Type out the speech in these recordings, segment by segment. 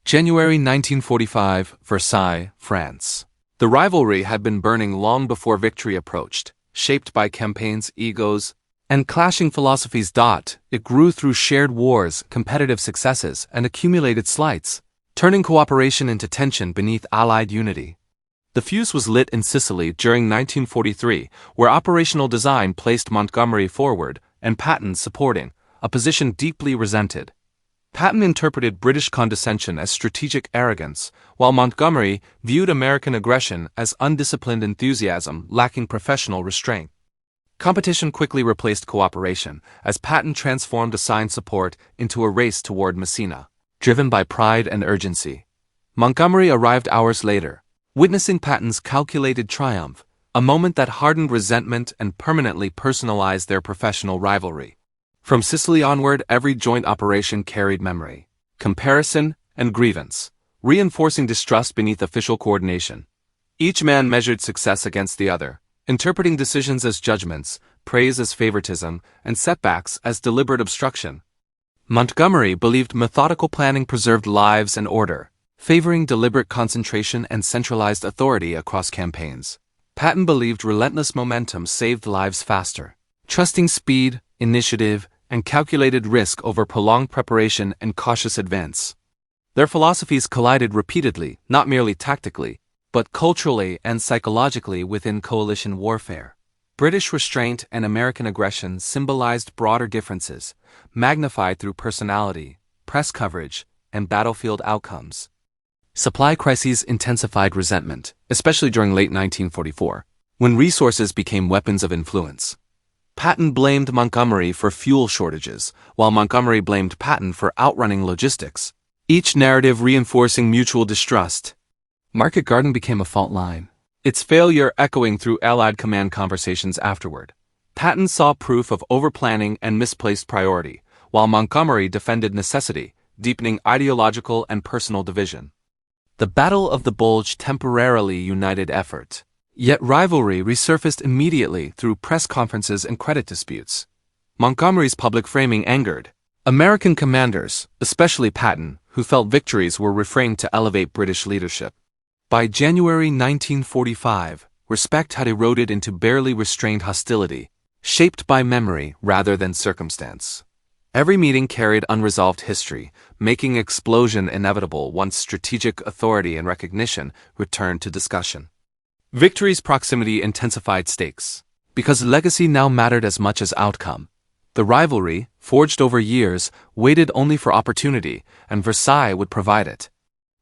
January 1945, Versailles, France. The rivalry had been burning long before victory approached, shaped by campaigns, egos, and clashing philosophies. It grew through shared wars, competitive successes, and accumulated slights, turning cooperation into tension beneath Allied unity. The fuse was lit in Sicily during 1943, where operational design placed Montgomery forward and Patton supporting, a position deeply resented. Patton interpreted British condescension as strategic arrogance, while Montgomery viewed American aggression as undisciplined enthusiasm lacking professional restraint. Competition quickly replaced cooperation, as Patton transformed assigned support into a race toward Messina, driven by pride and urgency. Montgomery arrived hours later, witnessing Patton's calculated triumph, a moment that hardened resentment and permanently personalized their professional rivalry. From Sicily onward, every joint operation carried memory, comparison, and grievance, reinforcing distrust beneath official coordination. Each man measured success against the other, interpreting decisions as judgments, praise as favoritism, and setbacks as deliberate obstruction. Montgomery believed methodical planning preserved lives and order, favoring deliberate concentration and centralized authority across campaigns. Patton believed relentless momentum saved lives faster, trusting speed, initiative, and calculated risk over prolonged preparation and cautious advance. Their philosophies collided repeatedly, not merely tactically, but culturally and psychologically within coalition warfare. British restraint and American aggression symbolized broader differences, magnified through personality, press coverage, and battlefield outcomes. Supply crises intensified resentment, especially during late 1944, when resources became weapons of influence. Patton blamed Montgomery for fuel shortages, while Montgomery blamed Patton for outrunning logistics, each narrative reinforcing mutual distrust. Market Garden became a fault line, its failure echoing through Allied command conversations afterward. Patton saw proof of overplanning and misplaced priority, while Montgomery defended necessity, deepening ideological and personal division. The Battle of the Bulge temporarily united effort. Yet rivalry resurfaced immediately through press conferences and credit disputes. Montgomery's public framing angered American commanders, especially Patton, who felt victories were refrained to elevate British leadership. By January 1945, respect had eroded into barely restrained hostility, shaped by memory rather than circumstance. Every meeting carried unresolved history, making explosion inevitable once strategic authority and recognition returned to discussion. Victory's proximity intensified stakes, because legacy now mattered as much as outcome. The rivalry, forged over years, waited only for opportunity, and Versailles would provide it.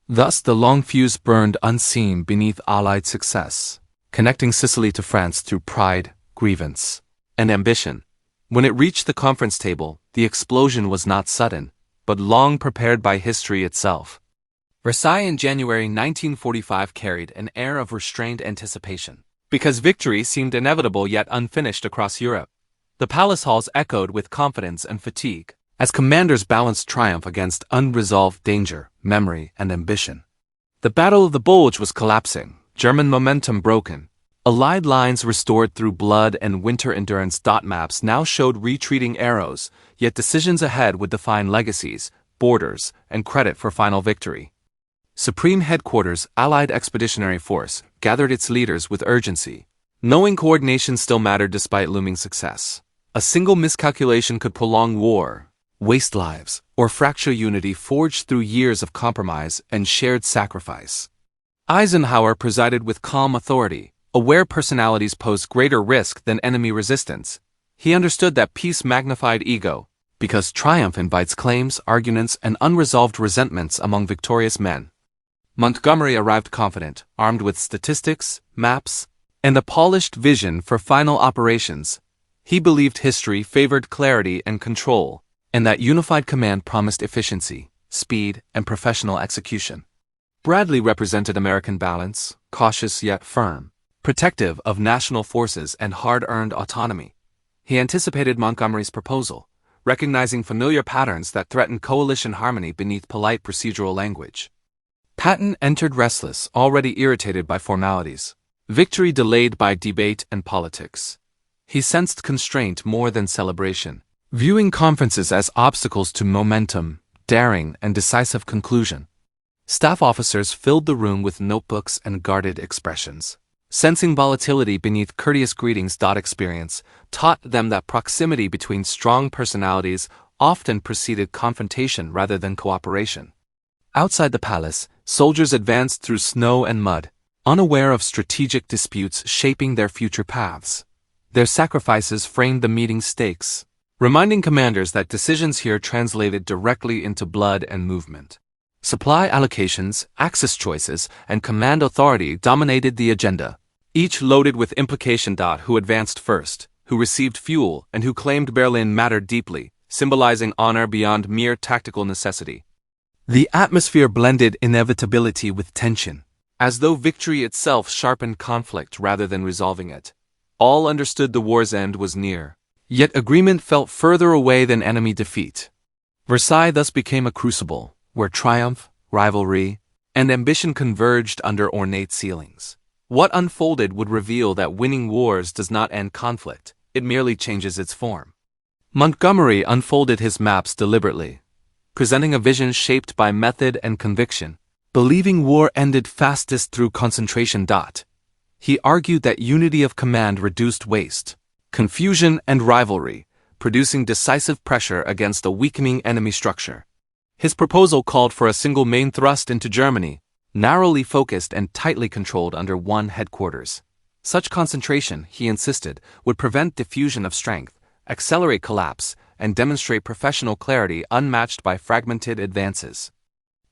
Thus the long fuse burned unseen beneath Allied success, connecting Sicily to France through pride, grievance, and ambition. When it reached the conference table, the explosion was not sudden, but long prepared by history itself. Versailles in January 1945 carried an air of restrained anticipation, because victory seemed inevitable yet unfinished across Europe. The palace halls echoed with confidence and fatigue, as commanders balanced triumph against unresolved danger, memory, and ambition. The Battle of the Bulge was collapsing, German momentum broken. Allied lines restored through blood and winter endurance. Maps now showed retreating arrows, yet decisions ahead would define legacies, borders, and credit for final victory. Supreme Headquarters, Allied Expeditionary Force, gathered its leaders with urgency, knowing coordination still mattered despite looming success. A single miscalculation could prolong war, waste lives, or fracture unity forged through years of compromise and shared sacrifice. Eisenhower presided with calm authority, aware personalities posed greater risk than enemy resistance. He understood that peace magnified ego, because triumph invites claims, arguments, and unresolved resentments among victorious men. Montgomery arrived confident, armed with statistics, maps, and a polished vision for final operations. He believed history favored clarity and control, and that unified command promised efficiency, speed, and professional execution. Bradley represented American balance, cautious yet firm, protective of national forces and hard-earned autonomy. He anticipated Montgomery's proposal, recognizing familiar patterns that threatened coalition harmony beneath polite procedural language. Patton entered restless, already irritated by formalities, victory delayed by debate and politics. He sensed constraint more than celebration, viewing conferences as obstacles to momentum, daring, and decisive conclusion. Staff officers filled the room with notebooks and guarded expressions. Sensing volatility beneath courteous greetings. Experience taught them that proximity between strong personalities often preceded confrontation rather than cooperation. Outside the palace, soldiers advanced through snow and mud, unaware of strategic disputes shaping their future paths. Their sacrifices framed the meeting's stakes, reminding commanders that decisions here translated directly into blood and movement. Supply allocations, access choices, and command authority dominated the agenda, each loaded with implication. Who advanced first, who received fuel, and who claimed Berlin mattered deeply, symbolizing honor beyond mere tactical necessity. The atmosphere blended inevitability with tension, as though victory itself sharpened conflict rather than resolving it. All understood the war's end was near, yet agreement felt further away than enemy defeat. Versailles thus became a crucible, where triumph, rivalry, and ambition converged under ornate ceilings. What unfolded would reveal that winning wars does not end conflict, it merely changes its form. Montgomery unfolded his maps deliberately, presenting a vision shaped by method and conviction, believing war ended fastest through concentration. He argued that unity of command reduced waste, confusion, and rivalry, producing decisive pressure against a weakening enemy structure. His proposal called for a single main thrust into Germany, narrowly focused and tightly controlled under one headquarters. Such concentration, he insisted, would prevent diffusion of strength, accelerate collapse, and demonstrate professional clarity unmatched by fragmented advances.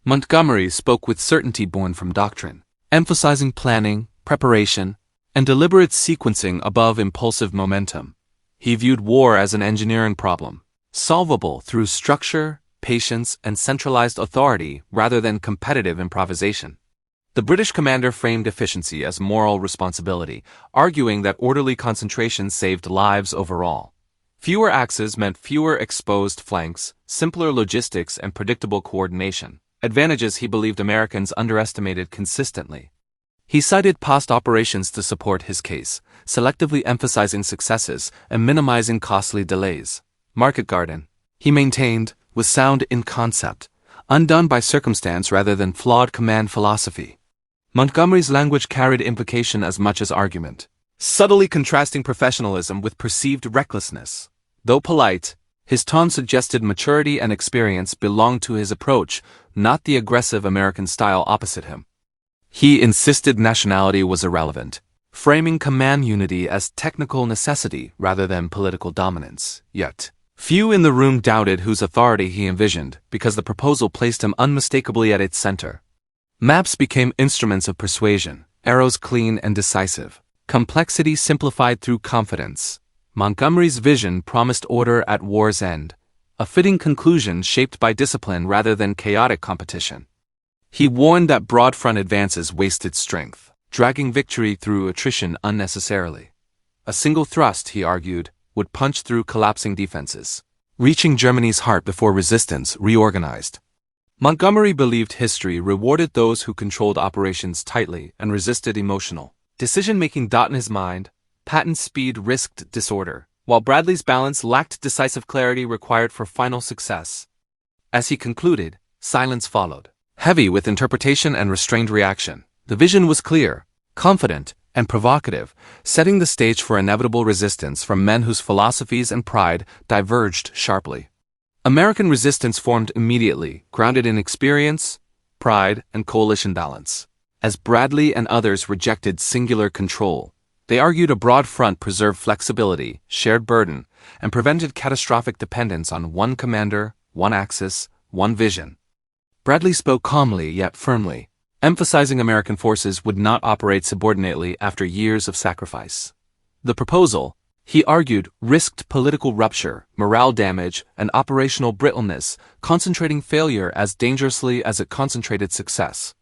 Montgomery spoke with certainty born from doctrine, emphasizing planning, preparation, and deliberate sequencing above impulsive momentum. He viewed war as an engineering problem, solvable through structure, patience, and centralized authority rather than competitive improvisation. The British commander framed efficiency as moral responsibility, arguing that orderly concentration saved lives overall. Fewer axes meant fewer exposed flanks, simpler logistics, and predictable coordination, advantages he believed Americans underestimated consistently. He cited past operations to support his case, selectively emphasizing successes and minimizing costly delays. Market Garden, he maintained, was sound in concept, undone by circumstance rather than flawed command philosophy. Montgomery's language carried implication as much as argument, subtly contrasting professionalism with perceived recklessness. Though polite, his tone suggested maturity and experience belonged to his approach, not the aggressive American style opposite him. He insisted nationality was irrelevant, framing command unity as technical necessity rather than political dominance. Yet, few in the room doubted whose authority he envisioned because the proposal placed him unmistakably at its center. Maps became instruments of persuasion, arrows clean and decisive, complexity simplified through confidence. Montgomery's vision promised order at war's end, a fitting conclusion shaped by discipline rather than chaotic competition. He warned that broad front advances wasted strength, dragging victory through attrition unnecessarily. A single thrust, he argued, would punch through collapsing defenses, reaching Germany's heart before resistance reorganized. Montgomery believed history rewarded those who controlled operations tightly and resisted emotional decision-making. In his mind, Patton's speed risked disorder, while Bradley's balance lacked decisive clarity required for final success. As he concluded, silence followed, heavy with interpretation and restrained reaction. The vision was clear, confident, and provocative, setting the stage for inevitable resistance from men whose philosophies and pride diverged sharply. American resistance formed immediately, grounded in experience, pride, and coalition balance. As Bradley and others rejected singular control, they argued a broad front preserved flexibility, shared burden, and prevented catastrophic dependence on one commander, one axis, one vision. Bradley spoke calmly yet firmly, emphasizing American forces would not operate subordinately after years of sacrifice. The proposal, he argued, risked political rupture, morale damage, and operational brittleness, concentrating failure as dangerously as it concentrated success.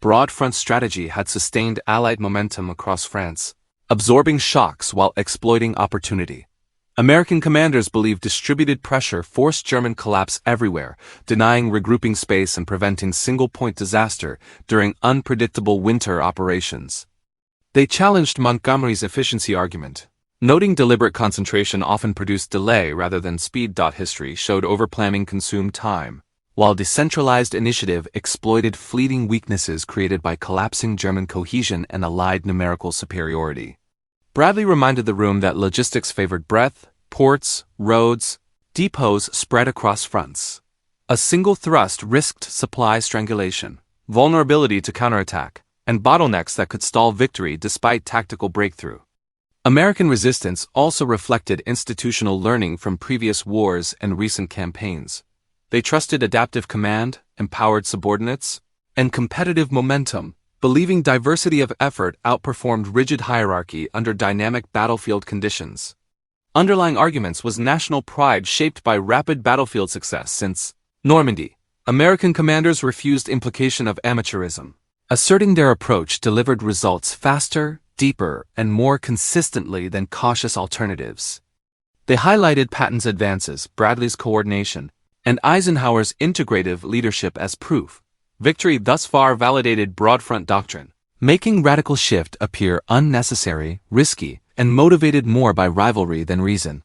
Broad front strategy had sustained Allied momentum across France, absorbing shocks while exploiting opportunity. American commanders believed distributed pressure forced German collapse everywhere, denying regrouping space and preventing single-point disaster during unpredictable winter operations. They challenged Montgomery's efficiency argument, noting deliberate concentration often produced delay rather than speed. History showed overplanning consumed time, while decentralized initiative exploited fleeting weaknesses created by collapsing German cohesion and Allied numerical superiority. Bradley reminded the room that logistics favored breadth, ports, roads, depots spread across fronts. A single thrust risked supply strangulation, vulnerability to counterattack, and bottlenecks that could stall victory despite tactical breakthrough. American resistance also reflected institutional learning from previous wars and recent campaigns. They trusted adaptive command, empowered subordinates, and competitive momentum, believing diversity of effort outperformed rigid hierarchy under dynamic battlefield conditions. Underlying arguments was national pride shaped by rapid battlefield success since Normandy. American commanders refused implication of amateurism, asserting their approach delivered results faster, deeper, and more consistently than cautious alternatives. They highlighted Patton's advances, Bradley's coordination, and Eisenhower's integrative leadership as proof. Victory thus far validated broad front doctrine, making radical shift appear unnecessary, risky, and motivated more by rivalry than reason.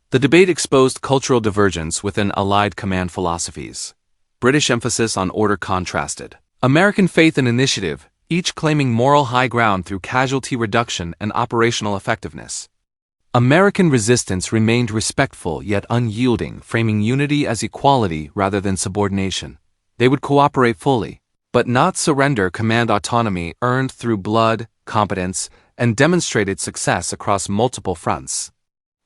The debate exposed cultural divergence within Allied command philosophies. British emphasis on order contrasted. American faith and initiative, each claiming moral high ground through casualty reduction and operational effectiveness. American resistance remained respectful yet unyielding, framing unity as equality rather than subordination. They would cooperate fully, but not surrender command autonomy earned through blood, competence, and demonstrated success across multiple fronts.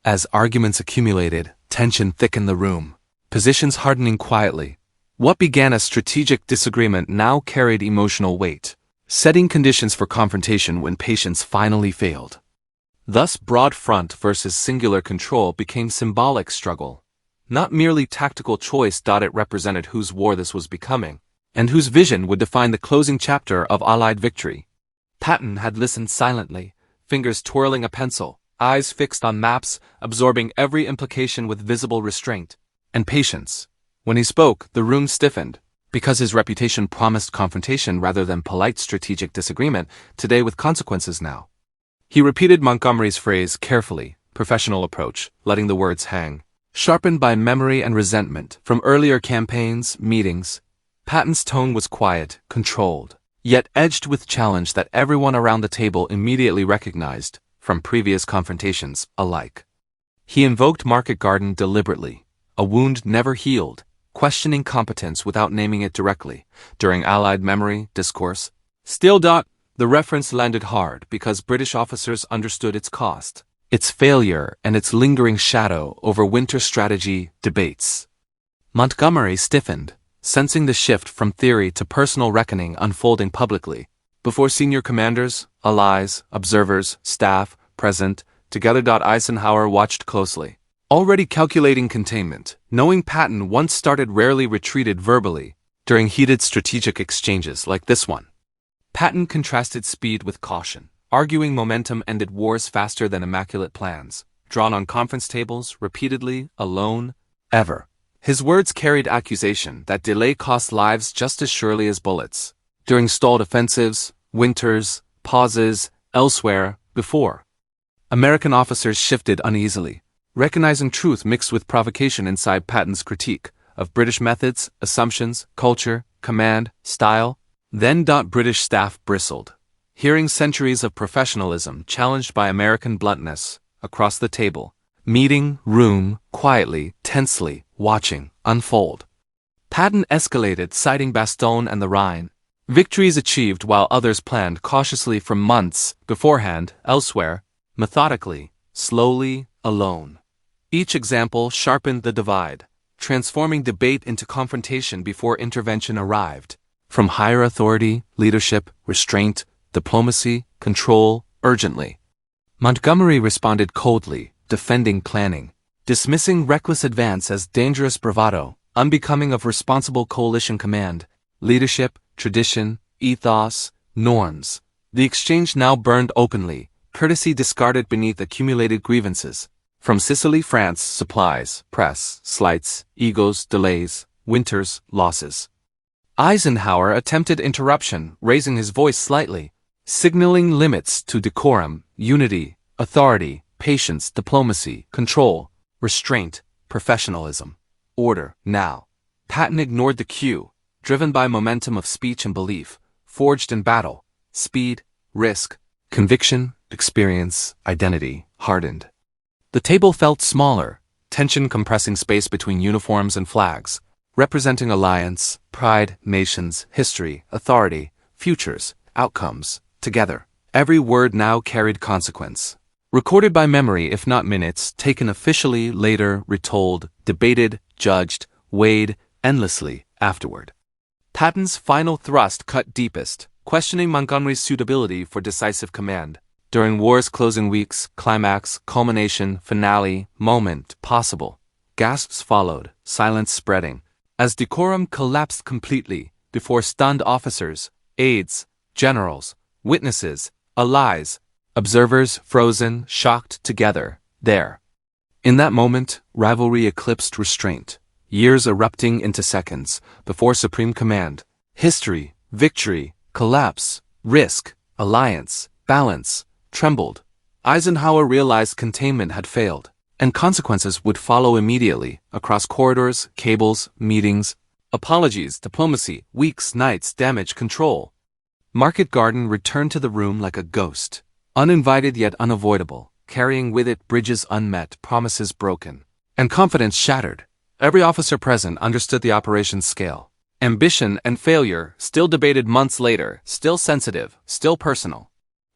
As arguments accumulated, tension thickened the room, positions hardening quietly. What began as strategic disagreement now carried emotional weight, setting conditions for confrontation when patience finally failed. Thus, broad front versus singular control became symbolic struggle, not merely tactical choice. It represented whose war this was becoming, and whose vision would define the closing chapter of Allied victory. Patton had listened silently, fingers twirling a pencil, eyes fixed on maps, absorbing every implication with visible restraint and patience. When he spoke, the room stiffened, because his reputation promised confrontation rather than polite strategic disagreement, today with consequences now. He repeated Montgomery's phrase carefully, professional approach, letting the words hang, sharpened by memory and resentment from earlier campaigns, meetings. Patton's tone was quiet, controlled, yet edged with challenge that everyone around the table immediately recognized from previous confrontations alike. He invoked Market Garden deliberately, a wound never healed, questioning competence without naming it directly. During Allied memory discourse, the reference landed hard because British officers understood its cost, its failure, and its lingering shadow over winter strategy debates. Montgomery stiffened, sensing the shift from theory to personal reckoning unfolding publicly. Before senior commanders, allies, observers, staff, present, together. Eisenhower watched closely, already calculating containment, knowing Patton once started rarely retreated verbally during heated strategic exchanges like this one. Patton contrasted speed with caution, arguing momentum ended wars faster than immaculate plans, drawn on conference tables, repeatedly, alone, ever. His words carried accusation that delay cost lives just as surely as bullets. During stalled offensives, winters, pauses, elsewhere, before. American officers shifted uneasily, recognizing truth mixed with provocation inside Patton's critique of British methods, assumptions, culture, command, style. Then. British staff bristled, hearing centuries of professionalism challenged by American bluntness across the table, meeting room, quietly, tensely, watching unfold. Patton escalated, citing Bastogne and the Rhine, victories achieved while others planned cautiously for months beforehand, elsewhere, methodically, slowly, alone. Each example sharpened the divide, transforming debate into confrontation before intervention arrived. From higher authority, leadership, restraint, diplomacy, control, urgently. Montgomery responded coldly, defending planning, dismissing reckless advance as dangerous bravado, unbecoming of responsible coalition command, leadership, tradition, ethos, norms. The exchange now burned openly, courtesy discarded beneath accumulated grievances. From Sicily, France, supplies, press, slights, egos, delays, winters, losses. Eisenhower attempted interruption, raising his voice slightly, signaling limits to decorum, unity, authority, patience, diplomacy, control, restraint, professionalism, order. Now, Patton ignored the cue, driven by momentum of speech and belief, forged in battle, speed, risk, conviction, experience, identity, hardened. The table felt smaller, tension compressing space between uniforms and flags, representing alliance, pride, nations, history, authority, futures, outcomes, together. Every word now carried consequence. Recorded by memory, if not minutes, taken officially, later, retold, debated, judged, weighed, endlessly, afterward. Patton's final thrust cut deepest, questioning Montgomery's suitability for decisive command. During war's closing weeks, climax, culmination, finale, moment, possible. Gasps followed, silence spreading, as decorum collapsed completely before stunned officers, aides, generals, witnesses, allies, observers frozen, shocked together, there. In that moment, rivalry eclipsed restraint, years erupting into seconds, before supreme command, history, victory, collapse, risk, alliance, balance, trembled. Eisenhower realized containment had failed, and consequences would follow immediately, across corridors, cables, meetings, apologies, diplomacy, weeks, nights, damage, control. Market Garden returned to the room like a ghost, uninvited yet unavoidable, carrying with it bridges unmet, promises broken, and confidence shattered. Every officer present understood the operation's scale. Ambition and failure, still debated months later, still sensitive, still personal.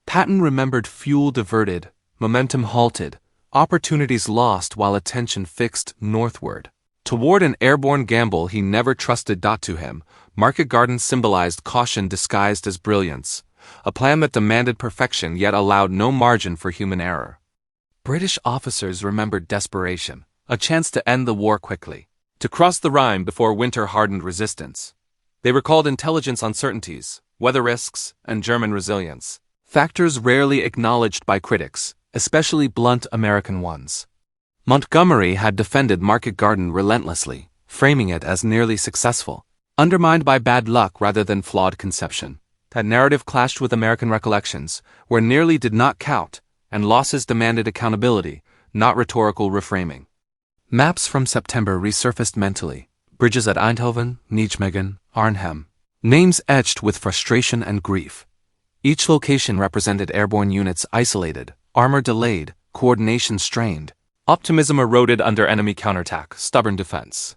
Patton remembered fuel diverted, momentum halted, opportunities lost while attention fixed northward. Toward an airborne gamble he never trusted. To him, Market Garden symbolized caution disguised as brilliance, a plan that demanded perfection yet allowed no margin for human error. British officers remembered desperation, a chance to end the war quickly, to cross the Rhine before winter hardened resistance. They recalled intelligence uncertainties, weather risks, and German resilience, factors rarely acknowledged by critics, especially blunt American ones. Montgomery had defended Market Garden relentlessly, framing it as nearly successful, undermined by bad luck rather than flawed conception. That narrative clashed with American recollections, where nearly did not count, and losses demanded accountability, not rhetorical reframing. Maps from September resurfaced mentally, bridges at Eindhoven, Nijmegen, Arnhem, names etched with frustration and grief. Each location represented airborne units isolated, armor delayed, coordination strained. Optimism eroded under enemy counterattack, stubborn defense.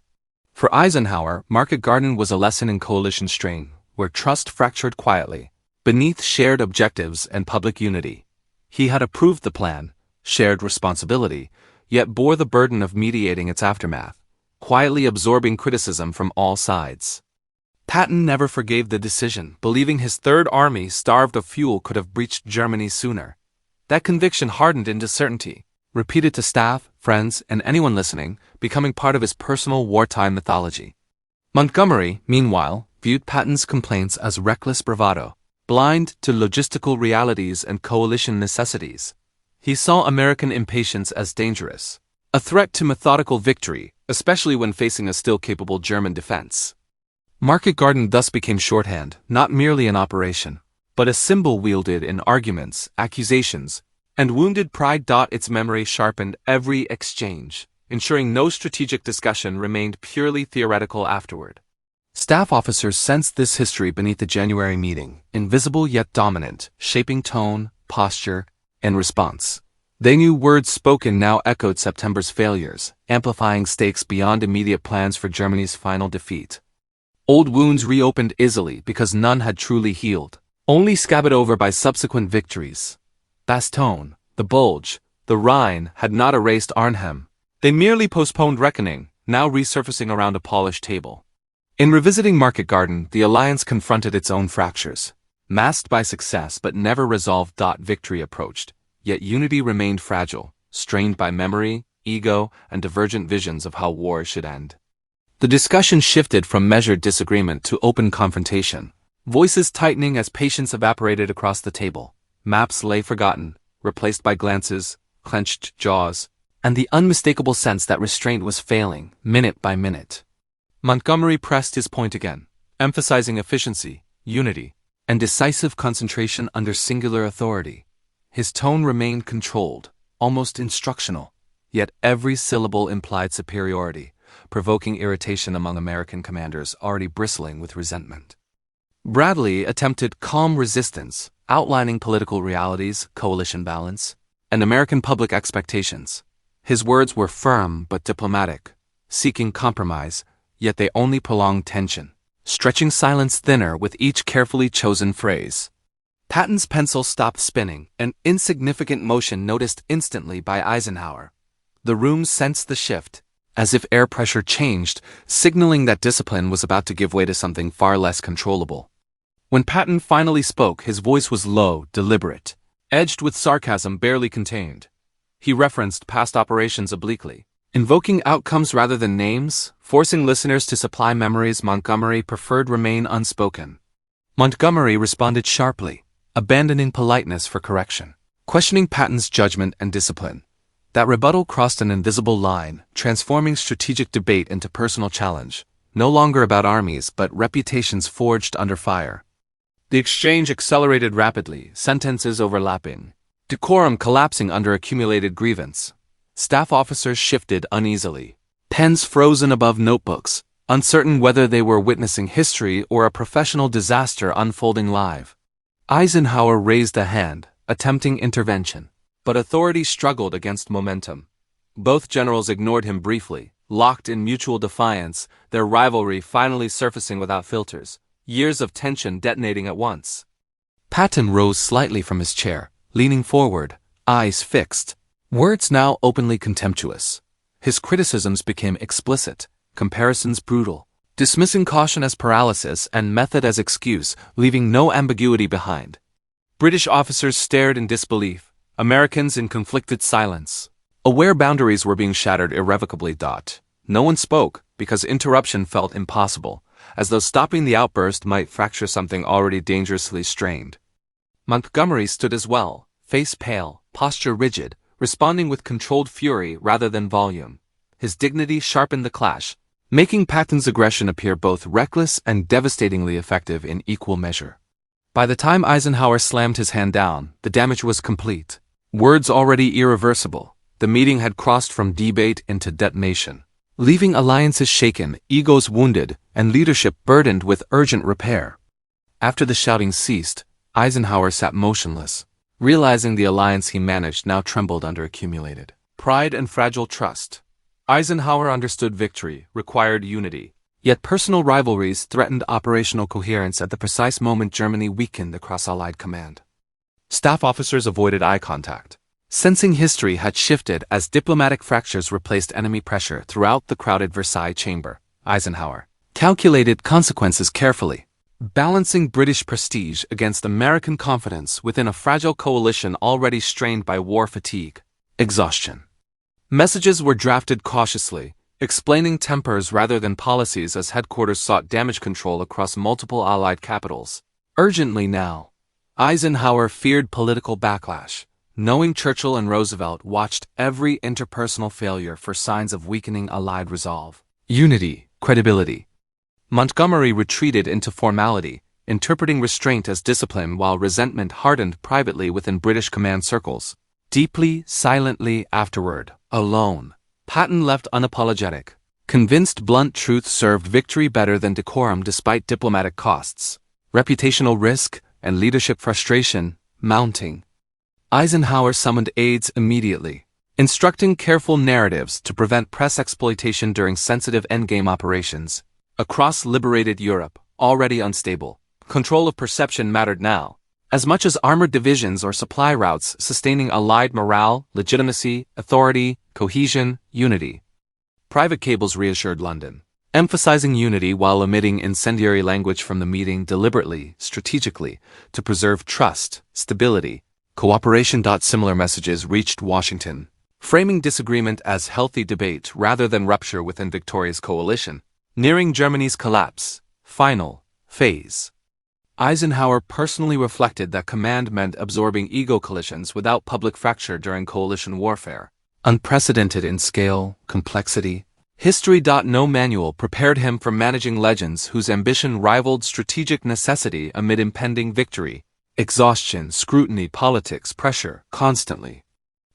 For Eisenhower, Market Garden was a lesson in coalition strain, where trust fractured quietly, beneath shared objectives and public unity. He had approved the plan, shared responsibility, yet bore the burden of mediating its aftermath, quietly absorbing criticism from all sides. Patton never forgave the decision, believing his Third Army, starved of fuel, could have breached Germany sooner. That conviction hardened into certainty, repeated to staff, friends, and anyone listening, becoming part of his personal wartime mythology. Montgomery, meanwhile, viewed Patton's complaints as reckless bravado, blind to logistical realities and coalition necessities. He saw American impatience as dangerous, a threat to methodical victory, especially when facing a still capable German defense. Market Garden thus became shorthand, not merely an operation, but a symbol wielded in arguments, accusations, and wounded pride. Its memory sharpened every exchange, ensuring no strategic discussion remained purely theoretical afterward. Staff officers sensed this history beneath the January meeting, invisible yet dominant, shaping tone, posture, and response. They knew words spoken now echoed September's failures, amplifying stakes beyond immediate plans for Germany's final defeat. Old wounds reopened easily because none had truly healed, only scabbed over by subsequent victories. Bastogne, the Bulge, the Rhine had not erased Arnhem. They merely postponed reckoning, now resurfacing around a polished table. In revisiting Market Garden, the alliance confronted its own fractures, masked by success but never resolved. Victory approached, yet unity remained fragile, strained by memory, ego, and divergent visions of how war should end. The discussion shifted from measured disagreement to open confrontation, voices tightening as patience evaporated across the table. Maps lay forgotten, replaced by glances, clenched jaws, and the unmistakable sense that restraint was failing, minute by minute. Montgomery pressed his point again, emphasizing efficiency, unity, and decisive concentration under singular authority. His tone remained controlled, almost instructional, yet every syllable implied superiority, provoking irritation among American commanders already bristling with resentment. Bradley attempted calm resistance, outlining political realities, coalition balance, and American public expectations. His words were firm but diplomatic, seeking compromise, yet they only prolonged tension, stretching silence thinner with each carefully chosen phrase. Patton's pencil stopped spinning, an insignificant motion noticed instantly by Eisenhower. The room sensed the shift, as if air pressure changed, signaling that discipline was about to give way to something far less controllable. When Patton finally spoke, his voice was low, deliberate, edged with sarcasm barely contained. He referenced past operations obliquely, invoking outcomes rather than names, forcing listeners to supply memories Montgomery preferred remain unspoken. Montgomery responded sharply, abandoning politeness for correction, questioning Patton's judgment and discipline. That rebuttal crossed an invisible line, transforming strategic debate into personal challenge, no longer about armies but reputations forged under fire. The exchange accelerated rapidly, sentences overlapping, decorum collapsing under accumulated grievance. Staff officers shifted uneasily, pens frozen above notebooks, uncertain whether they were witnessing history or a professional disaster unfolding live. Eisenhower raised a hand, attempting intervention, but authority struggled against momentum. Both generals ignored him briefly, locked in mutual defiance, their rivalry finally surfacing without filters, years of tension detonating at once. Patton rose slightly from his chair, leaning forward, eyes fixed, words now openly contemptuous. His criticisms became explicit, comparisons brutal, dismissing caution as paralysis and method as excuse, leaving no ambiguity behind. British officers stared in disbelief, Americans in conflicted silence, aware boundaries were being shattered irrevocably. No one spoke, because interruption felt impossible, as though stopping the outburst might fracture something already dangerously strained. Montgomery stood as well, face pale, posture rigid, responding with controlled fury rather than volume. His dignity sharpened the clash, making Patton's aggression appear both reckless and devastatingly effective in equal measure. By the time Eisenhower slammed his hand down, the damage was complete. Words already irreversible, the meeting had crossed from debate into detonation, leaving alliances shaken, egos wounded, and leadership burdened with urgent repair. After the shouting ceased, Eisenhower sat motionless, realizing the alliance he managed now trembled under accumulated pride and fragile trust. Eisenhower understood victory required unity, yet personal rivalries threatened operational coherence at the precise moment Germany weakened across Allied command. Staff officers avoided eye contact, sensing history had shifted as diplomatic fractures replaced enemy pressure throughout the crowded Versailles chamber. Eisenhower calculated consequences carefully, balancing British prestige against American confidence within a fragile coalition already strained by war fatigue, exhaustion. Messages were drafted cautiously, explaining tempers rather than policies as headquarters sought damage control across multiple Allied capitals. Urgently now, Eisenhower feared political backlash, knowing Churchill and Roosevelt watched every interpersonal failure for signs of weakening Allied resolve, unity, credibility. Montgomery retreated into formality, interpreting restraint as discipline while resentment hardened privately within British command circles. Deeply, silently afterward, alone, Patton left unapologetic, convinced blunt truth served victory better than decorum despite diplomatic costs, reputational risk, and leadership frustration mounting. Eisenhower summoned aides immediately, instructing careful narratives to prevent press exploitation during sensitive endgame operations. Across liberated Europe, already unstable, control of perception mattered now, as much as armored divisions or supply routes sustaining Allied morale, legitimacy, authority, cohesion, unity. Private cables reassured London, emphasizing unity while omitting incendiary language from the meeting deliberately, strategically, to preserve trust, stability, cooperation. Similar messages reached Washington, framing disagreement as healthy debate rather than rupture within victorious coalition. Nearing Germany's collapse, final phase. Eisenhower personally reflected that command meant absorbing ego collisions without public fracture during coalition warfare. Unprecedented in scale, complexity. History. No manual prepared him for managing legends whose ambition rivaled strategic necessity amid impending victory. Exhaustion, scrutiny, politics, pressure, constantly.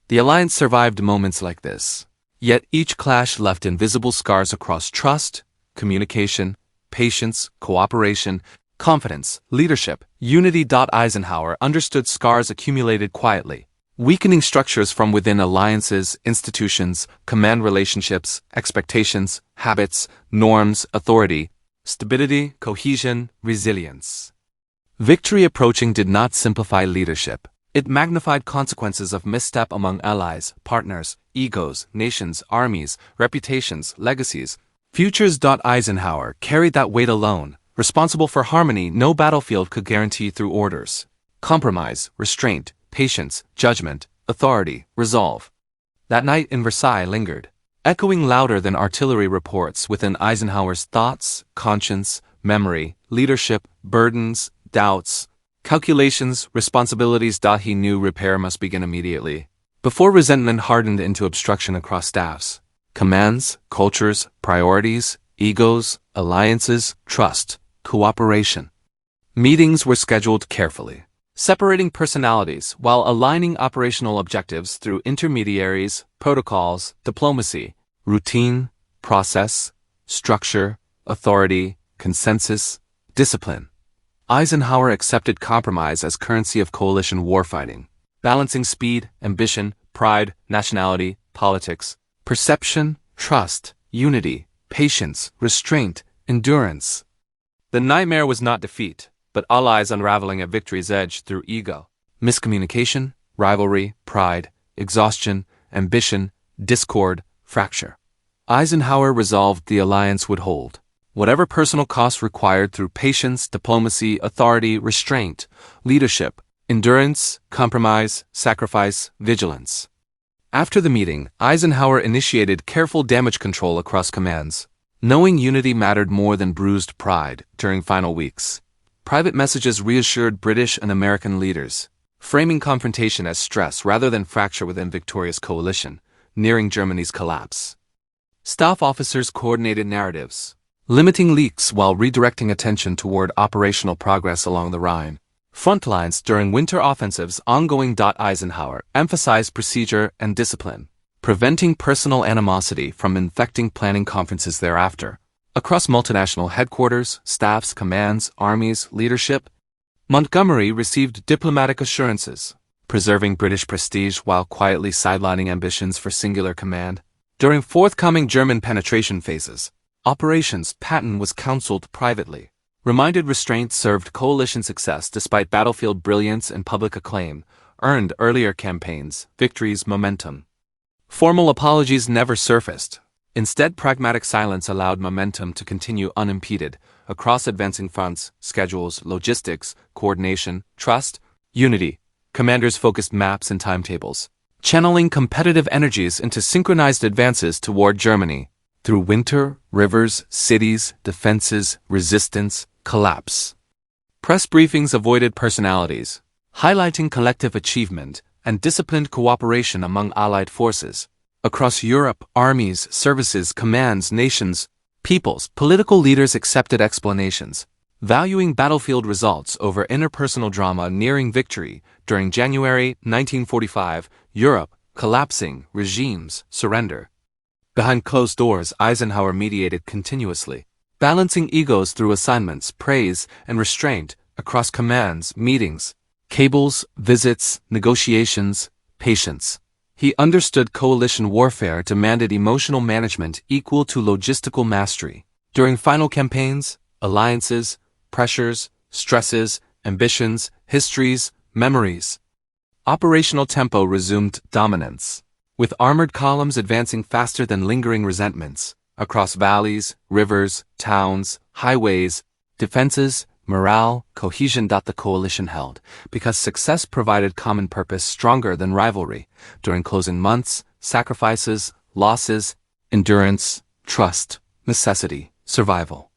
The alliance survived moments like this, Yet each clash left invisible scars across trust, communication, patience, cooperation, confidence, leadership, unity. Eisenhower understood scars accumulated quietly, weakening structures from within alliances, institutions, command relationships, expectations, habits, norms, authority, stability, cohesion, resilience. Victory approaching did not simplify leadership. It magnified consequences of misstep among allies, partners, egos, nations, armies, reputations, legacies, futures. Eisenhower carried that weight alone, responsible for harmony no battlefield could guarantee through orders. Compromise, restraint, patience, judgment, authority, resolve. That night in Versailles lingered, echoing louder than artillery reports within Eisenhower's thoughts, conscience, memory, leadership, burdens, doubts, calculations, responsibilities. He knew repair must begin immediately, before resentment hardened into obstruction across staffs, commands, cultures, priorities, egos, alliances, trust, cooperation. Meetings were scheduled carefully, separating personalities while aligning operational objectives through intermediaries, protocols, diplomacy, routine, process, structure, authority, consensus, discipline. Eisenhower accepted compromise as currency of coalition warfighting, balancing speed, ambition, pride, nationality, politics, perception, trust, unity, patience, restraint, endurance. The nightmare was not defeat, but allies unraveling at victory's edge through ego, miscommunication, rivalry, pride, exhaustion, ambition, discord, fracture. Eisenhower resolved the alliance would hold, whatever personal costs required through patience, diplomacy, authority, restraint, leadership, endurance, compromise, sacrifice, vigilance. After the meeting, Eisenhower initiated careful damage control across commands, knowing unity mattered more than bruised pride during final weeks. Private messages reassured British and American leaders, framing confrontation as stress rather than fracture within victorious coalition, nearing Germany's collapse. Staff officers coordinated narratives, limiting leaks while redirecting attention toward operational progress along the Rhine. Frontlines during winter offensives ongoing. Eisenhower emphasized procedure and discipline, preventing personal animosity from infecting planning conferences thereafter. Across multinational headquarters, staffs, commands, armies, leadership, Montgomery received diplomatic assurances, preserving British prestige while quietly sidelining ambitions for singular command. During forthcoming German penetration phases, Operations Patton was counseled privately, reminded restraint served coalition success despite battlefield brilliance and public acclaim, earned earlier campaigns, victories, momentum. Formal apologies never surfaced. Instead, pragmatic silence allowed momentum to continue unimpeded across advancing fronts, schedules, logistics, coordination, trust, unity. Commanders focused maps and timetables, channeling competitive energies into synchronized advances toward Germany. Through winter, rivers, cities, defenses, resistance, collapse. Press briefings avoided personalities, highlighting collective achievement and disciplined cooperation among Allied forces. Across Europe, armies, services, commands, nations, peoples, political leaders accepted explanations, valuing battlefield results over interpersonal drama nearing victory. During January 1945, Europe, collapsing, regimes, surrender. Behind closed doors, Eisenhower mediated continuously, balancing egos through assignments, praise, and restraint across commands, meetings, cables, visits, negotiations, patience. He understood coalition warfare demanded emotional management equal to logistical mastery. During final campaigns, alliances, pressures, stresses, ambitions, histories, memories. Operational tempo resumed dominance, with armored columns advancing faster than lingering resentments, across valleys, rivers, towns, highways, defenses, morale, cohesion. The coalition held, because success provided common purpose stronger than rivalry. During closing months, sacrifices, losses, endurance, trust, necessity, survival.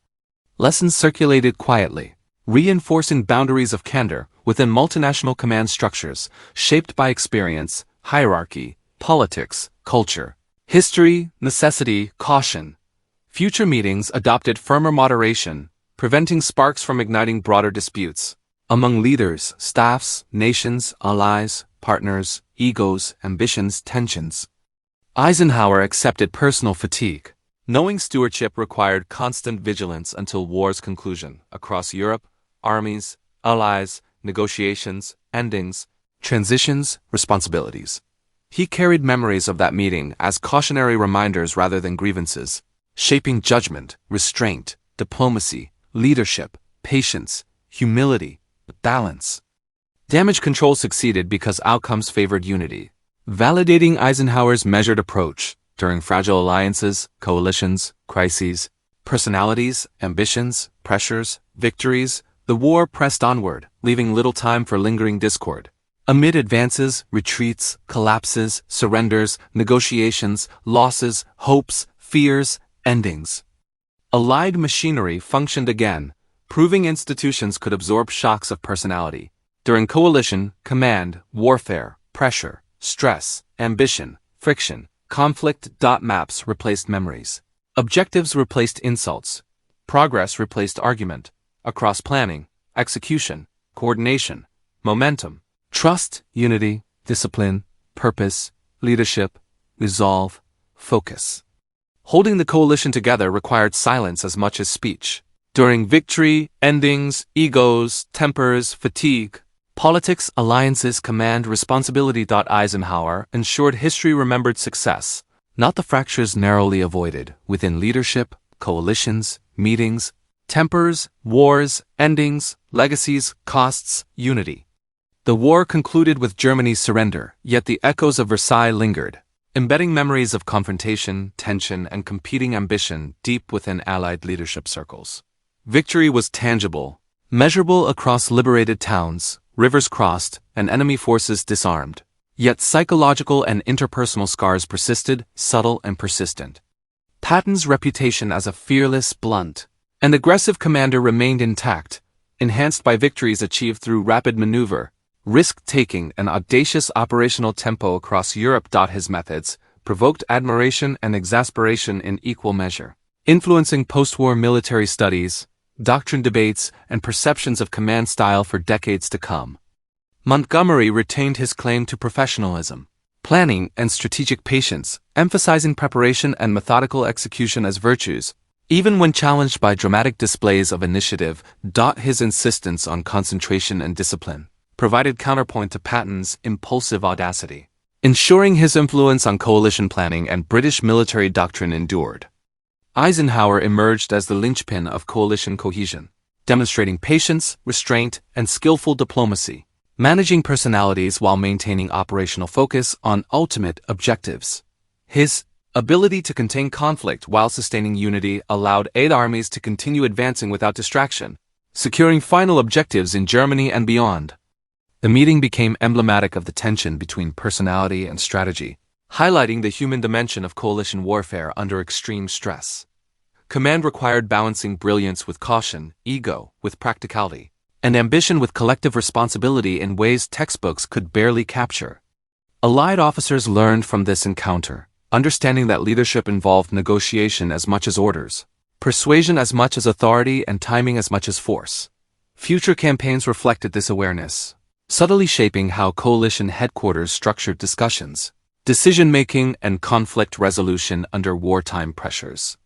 Lessons circulated quietly, reinforcing boundaries of candor within multinational command structures shaped by experience, hierarchy, politics, culture, history, necessity, caution. Future meetings adopted firmer moderation, preventing sparks from igniting broader disputes. Among leaders, staffs, nations, allies, partners, egos, ambitions, tensions. Eisenhower accepted personal fatigue, knowing stewardship required constant vigilance until war's conclusion across Europe, armies, allies, negotiations, endings, transitions, responsibilities. He carried memories of that meeting as cautionary reminders rather than grievances, shaping judgment, restraint, diplomacy, leadership, patience, humility, balance. Damage control succeeded because outcomes favored unity, validating Eisenhower's measured approach during fragile alliances, coalitions, crises, personalities, ambitions, pressures, victories. The war pressed onward, leaving little time for lingering discord. Amid advances, retreats, collapses, surrenders, negotiations, losses, hopes, fears, endings. Allied machinery functioned again, proving institutions could absorb shocks of personality. During coalition, command, warfare, pressure, stress, ambition, friction, conflict. Maps replaced memories. Objectives replaced insults. Progress replaced argument. Across planning, execution, coordination, momentum, trust, unity, discipline, purpose, leadership, resolve, focus. Holding the coalition together required silence as much as speech. During victory, endings, egos, tempers, fatigue, politics, alliances, command, responsibility. Eisenhower ensured history remembered success, not the fractures narrowly avoided within leadership, coalitions, meetings, tempers, wars, endings, legacies, costs, unity. The war concluded with Germany's surrender, yet the echoes of Versailles lingered, embedding memories of confrontation, tension, and competing ambition deep within Allied leadership circles. Victory was tangible, measurable across liberated towns, rivers crossed, and enemy forces disarmed. Yet psychological and interpersonal scars persisted, subtle and persistent. Patton's reputation as a fearless, blunt, and aggressive commander remained intact, enhanced by victories achieved through rapid maneuver, risk-taking, and audacious operational tempo across Europe. His methods provoked admiration and exasperation in equal measure, influencing post-war military studies, doctrine debates, and perceptions of command style for decades to come. Montgomery retained his claim to professionalism, planning, and strategic patience, emphasizing preparation and methodical execution as virtues, even when challenged by dramatic displays of initiative. His insistence on concentration and discipline provided counterpoint to Patton's impulsive audacity, ensuring his influence on coalition planning and British military doctrine endured. Eisenhower emerged as the linchpin of coalition cohesion, demonstrating patience, restraint, and skillful diplomacy, managing personalities while maintaining operational focus on ultimate objectives. His ability to contain conflict while sustaining unity allowed aid armies to continue advancing without distraction, securing final objectives in Germany and beyond. The meeting became emblematic of the tension between personality and strategy, highlighting the human dimension of coalition warfare under extreme stress. Command required balancing brilliance with caution, ego with practicality, and ambition with collective responsibility in ways textbooks could barely capture. Allied officers learned from this encounter, understanding that leadership involved negotiation as much as orders, persuasion as much as authority, and timing as much as force. Future campaigns reflected this awareness, subtly shaping how coalition headquarters structured discussions, decision-making, and conflict resolution under wartime pressures.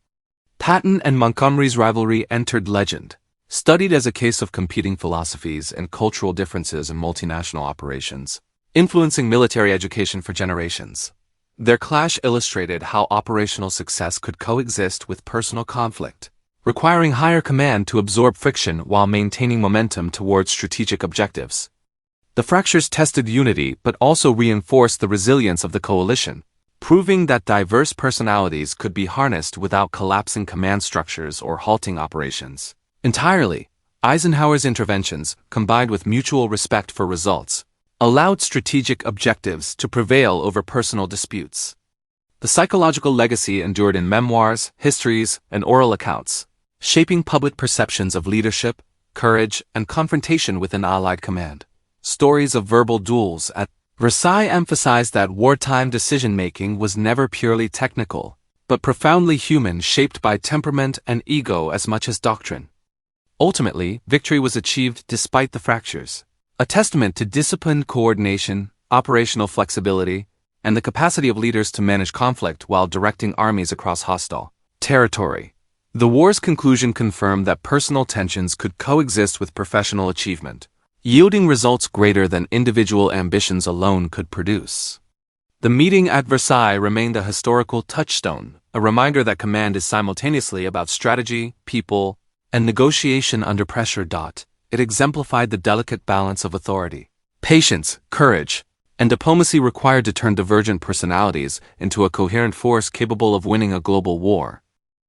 Patton and Montgomery's rivalry entered legend, studied as a case of competing philosophies and cultural differences in multinational operations, influencing military education for generations. Their clash illustrated how operational success could coexist with personal conflict, requiring higher command to absorb friction while maintaining momentum towards strategic objectives. The fractures tested unity but also reinforced the resilience of the coalition, proving that diverse personalities could be harnessed without collapsing command structures or halting operations. Entirely, Eisenhower's interventions, combined with mutual respect for results, allowed strategic objectives to prevail over personal disputes. The psychological legacy endured in memoirs, histories, and oral accounts, shaping public perceptions of leadership, courage, and confrontation within Allied command. Stories of verbal duels at Versailles emphasized that wartime decision-making was never purely technical, but profoundly human, shaped by temperament and ego as much as doctrine. Ultimately, victory was achieved despite the fractures, a testament to disciplined coordination, operational flexibility, and the capacity of leaders to manage conflict while directing armies across hostile territory. The war's conclusion confirmed that personal tensions could coexist with professional achievement, yielding results greater than individual ambitions alone could produce. The meeting at Versailles remained a historical touchstone, a reminder that command is simultaneously about strategy, people, and negotiation under pressure. It exemplified the delicate balance of authority, patience, courage, and diplomacy required to turn divergent personalities into a coherent force capable of winning a global war.